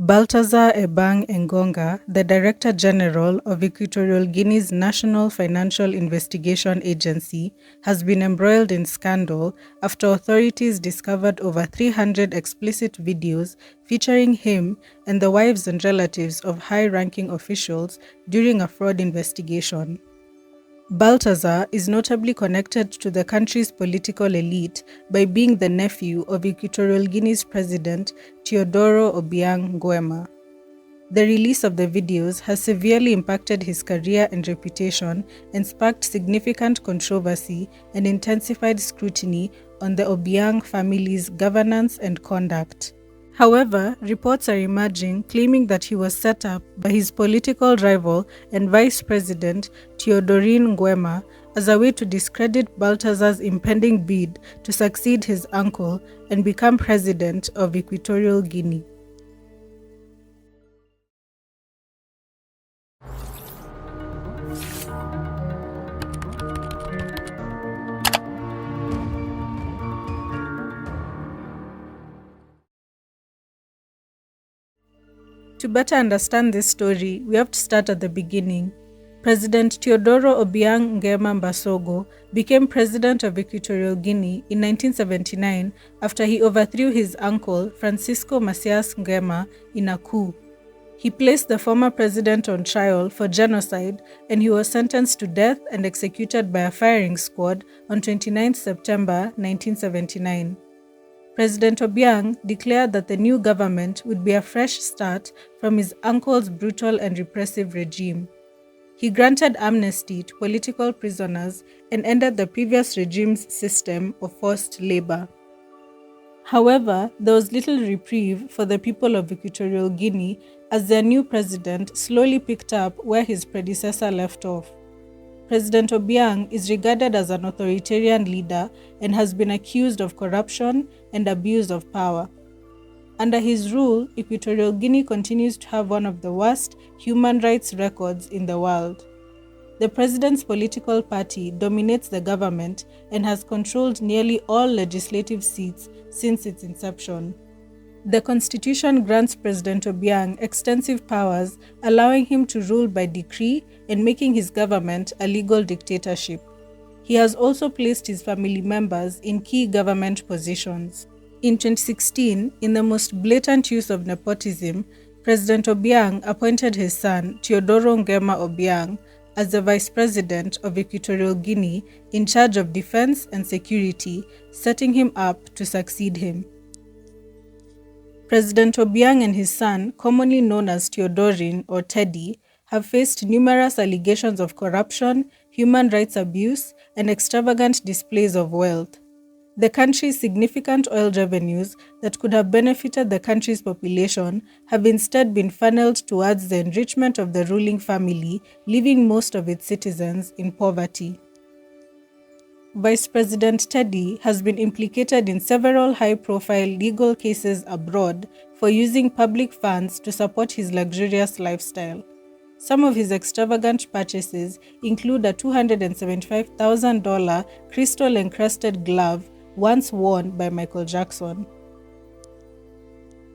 Baltasar Ebang Engonga, the Director General of Equatorial Guinea's National Financial Investigation Agency, has been embroiled in scandal after authorities discovered over 300 explicit videos featuring him and the wives and relatives of high-ranking officials during a fraud investigation. Baltasar is notably connected to the country's political elite by being the nephew of Equatorial Guinea's president Teodoro Obiang Nguema. The release of the videos has severely impacted his career and reputation and sparked significant controversy and intensified scrutiny on the Obiang family's governance and conduct. However, reports are emerging claiming that he was set up by his political rival and vice president Teodorine Nguema as a way to discredit Baltasar's impending bid to succeed his uncle and become president of Equatorial Guinea. To better understand this story, we have to start at the beginning. President Teodoro Obiang Nguema Mbasogo became president of Equatorial Guinea in 1979 after he overthrew his uncle Francisco Macias Nguema in a coup. He placed the former president on trial for genocide and he was sentenced to death and executed by a firing squad on 29 September 1979. President Obiang declared that the new government would be a fresh start from his uncle's brutal and repressive regime. He granted amnesty to political prisoners and ended the previous regime's system of forced labor. However, there was little reprieve for the people of Equatorial Guinea as their new president slowly picked up where his predecessor left off. President Obiang is regarded as an authoritarian leader and has been accused of corruption and abuse of power. Under his rule, Equatorial Guinea continues to have one of the worst human rights records in the world. The president's political party dominates the government and has controlled nearly all legislative seats since its inception. The constitution grants President Obiang extensive powers, allowing him to rule by decree and making his government a legal dictatorship. He has also placed his family members in key government positions. In 2016, in the most blatant use of nepotism, President Obiang appointed his son, Teodoro Nguema Obiang, as the vice president of Equatorial Guinea in charge of defense and security, setting him up to succeed him. President Obiang and his son, commonly known as Teodorine or Teddy, have faced numerous allegations of corruption, human rights abuse, and extravagant displays of wealth. The country's significant oil revenues that could have benefited the country's population have instead been funneled towards the enrichment of the ruling family, leaving most of its citizens in poverty. Vice President Teddy has been implicated in several high-profile legal cases abroad for using public funds to support his luxurious lifestyle. Some of his extravagant purchases include a $275,000 crystal-encrusted glove once worn by Michael Jackson.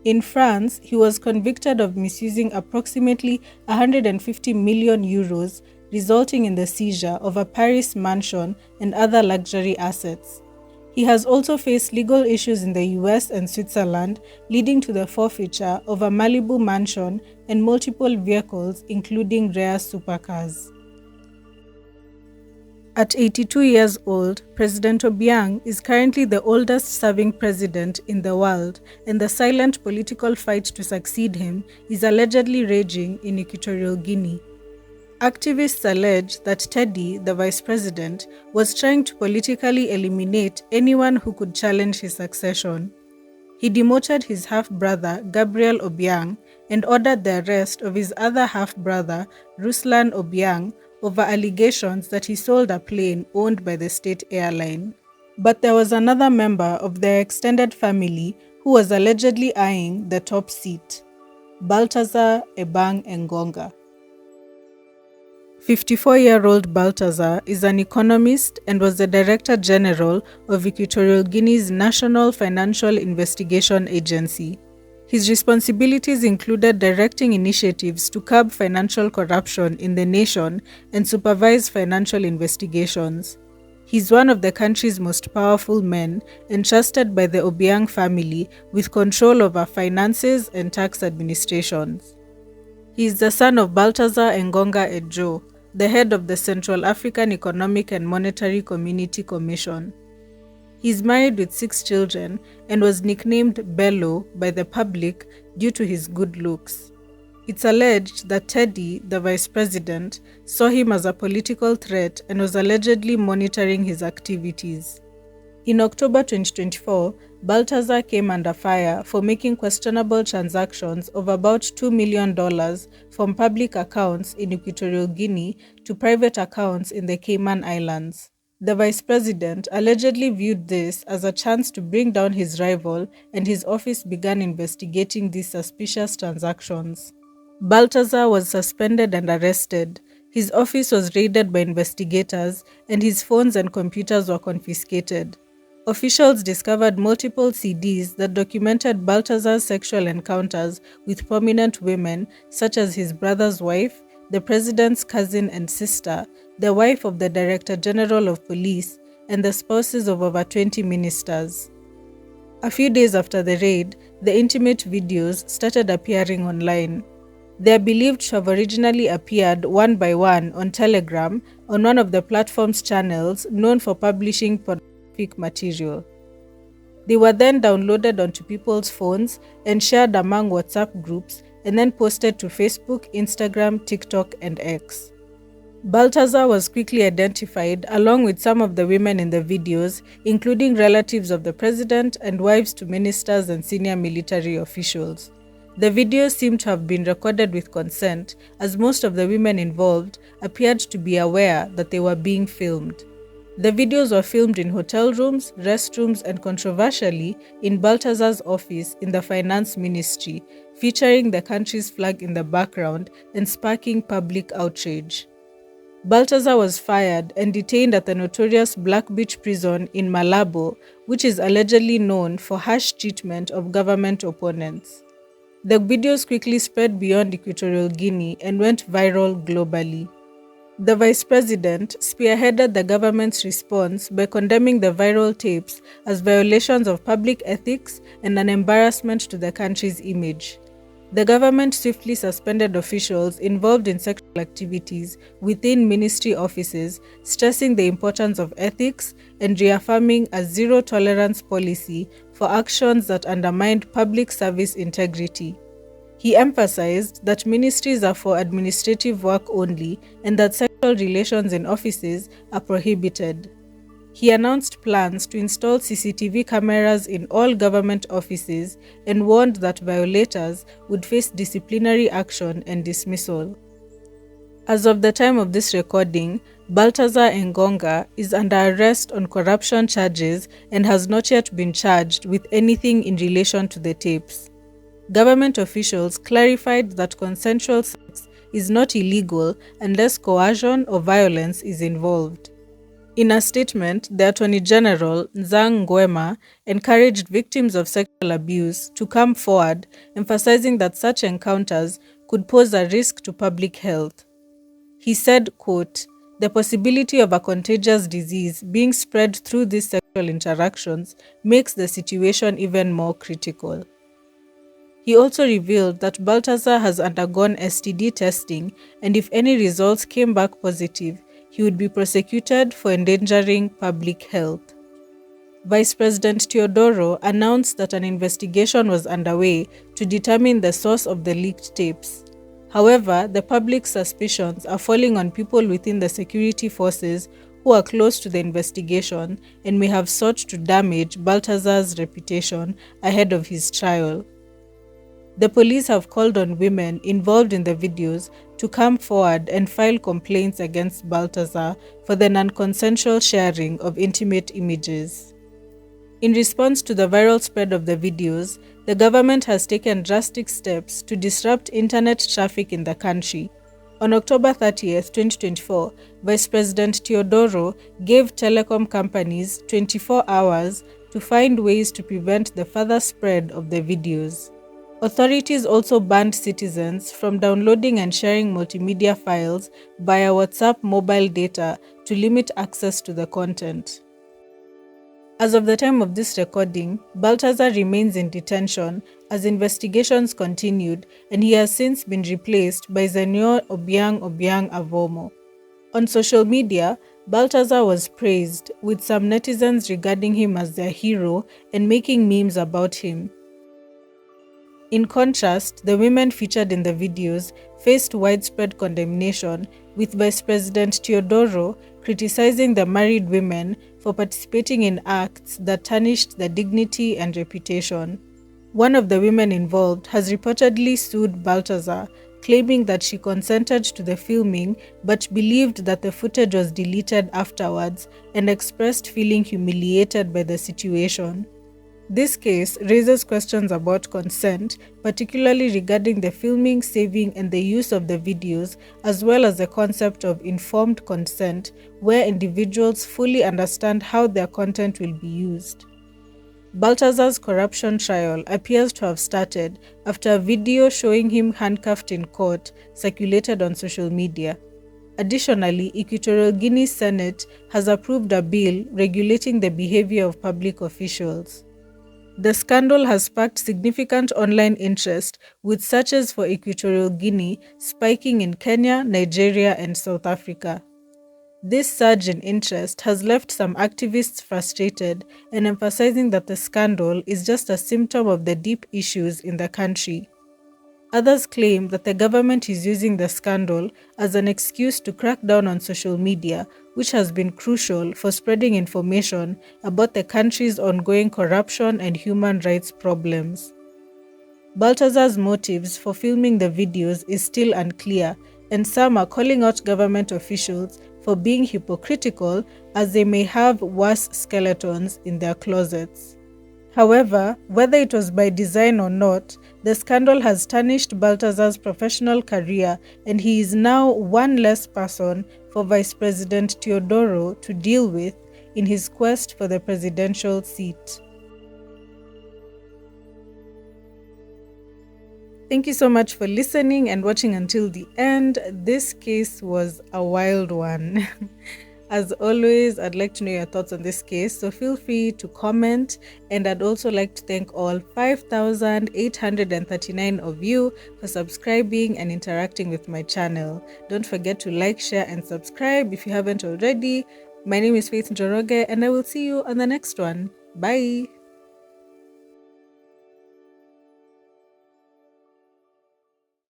In France, he was convicted of misusing approximately 150 million euros, resulting in the seizure of a Paris mansion and other luxury assets. He has also faced legal issues in the US and Switzerland, leading to the forfeiture of a Malibu mansion and multiple vehicles, including rare supercars. At 82 years old, President Obiang is currently the oldest serving president in the world, and the silent political fight to succeed him is allegedly raging in Equatorial Guinea. Activists allege that Teddy, the vice president, was trying to politically eliminate anyone who could challenge his succession. He demoted his half-brother, Gabriel Obiang, and ordered the arrest of his other half-brother, Ruslan Obiang, over allegations that he sold a plane owned by the state airline. But there was another member of their extended family who was allegedly eyeing the top seat, Baltasar Ebang Engonga. 54-year-old Baltasar is an economist and was the Director General of Equatorial Guinea's National Financial Investigation Agency. His responsibilities included directing initiatives to curb financial corruption in the nation and supervise financial investigations. He's one of the country's most powerful men, entrusted by the Obiang family with control over finances and tax administrations. He is the son of Baltasar Engonga Ejo, the head of the Central African Economic and Monetary Community Commission. He is married with 6 children and was nicknamed Bello by the public due to his good looks. It's alleged that Teddy, the vice president, saw him as a political threat and was allegedly monitoring his activities. In October 2024, Baltasar came under fire for making questionable transactions of about $2 million from public accounts in Equatorial Guinea to private accounts in the Cayman Islands. The vice president allegedly viewed this as a chance to bring down his rival, and his office began investigating these suspicious transactions. Baltasar was suspended and arrested. His office was raided by investigators, and his phones and computers were confiscated. Officials discovered multiple CDs that documented Baltasar's sexual encounters with prominent women, such as his brother's wife, the president's cousin and sister, the wife of the Director General of Police, and the spouses of over 20 ministers. A few days after the raid, the intimate videos started appearing online. They are believed to have originally appeared one by one on Telegram, on one of the platform's channels known for publishing pornographic material. They were then downloaded onto people's phones and shared among WhatsApp groups, and then posted to Facebook, Instagram, TikTok, and X. Baltasar was quickly identified along with some of the women in the videos, including relatives of the president and wives to ministers and senior military officials. The videos seem to have been recorded with consent, as most of the women involved appeared to be aware that they were being filmed. The videos were filmed in hotel rooms, restrooms, and controversially, in Baltasar's office in the finance ministry, featuring the country's flag in the background and sparking public outrage. Baltasar was fired and detained at the notorious Black Beach prison in Malabo, which is allegedly known for harsh treatment of government opponents. The videos quickly spread beyond Equatorial Guinea and went viral globally. The vice president spearheaded the government's response by condemning the viral tapes as violations of public ethics and an embarrassment to the country's image. The government swiftly suspended officials involved in sexual activities within ministry offices, stressing the importance of ethics and reaffirming a zero-tolerance policy for actions that undermined public service integrity. He emphasized that ministries are for administrative work only and that sexual relations in offices are prohibited. He announced plans to install CCTV cameras in all government offices and warned that violators would face disciplinary action and dismissal. As of the time of this recording, Baltasar Engonga is under arrest on corruption charges and has not yet been charged with anything in relation to the tapes. Government officials clarified that consensual sex is not illegal unless coercion or violence is involved. In a statement, the Attorney General, nanxy.gem, encouraged victims of sexual abuse to come forward, emphasizing that such encounters could pose a risk to public health. He said, quote, "The possibility of a contagious disease being spread through these sexual interactions makes the situation even more critical." He also revealed that Baltasar has undergone STD testing, and if any results came back positive, he would be prosecuted for endangering public health. Vice President Teodoro announced that an investigation was underway to determine the source of the leaked tapes. However, the public's suspicions are falling on people within the security forces who are close to the investigation and may have sought to damage Baltasar's reputation ahead of his trial. The police have called on women involved in the videos to come forward and file complaints against Baltasar for the non-consensual sharing of intimate images. In response to the viral spread of the videos, the government has taken drastic steps to disrupt internet traffic in the country. On October 30th, 2024, Vice President Teodoro gave telecom companies 24 hours to find ways to prevent the further spread of the videos. Authorities also banned citizens from downloading and sharing multimedia files via WhatsApp mobile data to limit access to the content. As of the time of this recording, Baltasar remains in detention as investigations continued, and he has since been replaced by Senor Obiang Avomo. On social media, Baltasar was praised, with some netizens regarding him as their hero and making memes about him. In contrast, the women featured in the videos faced widespread condemnation, with Vice President Teodoro criticizing the married women for participating in acts that tarnished their dignity and reputation. One of the women involved has reportedly sued Baltasar, claiming that she consented to the filming but believed that the footage was deleted afterwards and expressed feeling humiliated by the situation. This case raises questions about consent, particularly regarding the filming, saving, and the use of the videos, as well as the concept of informed consent, where individuals fully understand how their content will be used. Baltasar's corruption trial appears to have started after a video showing him handcuffed in court circulated on social media. Additionally, Equatorial Guinea Senate has approved a bill regulating the behavior of public officials. The scandal has sparked significant online interest, with searches for Equatorial Guinea spiking in Kenya, Nigeria, and South Africa. This surge in interest has left some activists frustrated and emphasizing that the scandal is just a symptom of the deep issues in the country. Others claim that the government is using the scandal as an excuse to crack down on social media, which has been crucial for spreading information about the country's ongoing corruption and human rights problems. Baltasar's motives for filming the videos is still unclear, and some are calling out government officials for being hypocritical, as they may have worse skeletons in their closets. However, whether it was by design or not, the scandal has tarnished Baltasar's professional career, and he is now one less person for Vice President Teodoro to deal with in his quest for the presidential seat. Thank you so much for listening and watching until the end. This case was a wild one. As always, I'd like to know your thoughts on this case, so feel free to comment. And I'd also like to thank all 5,839 of you for subscribing and interacting with my channel. Don't forget to like, share, and subscribe if you haven't already. My name is Faith Njoroge, and I will see you on the next one. Bye!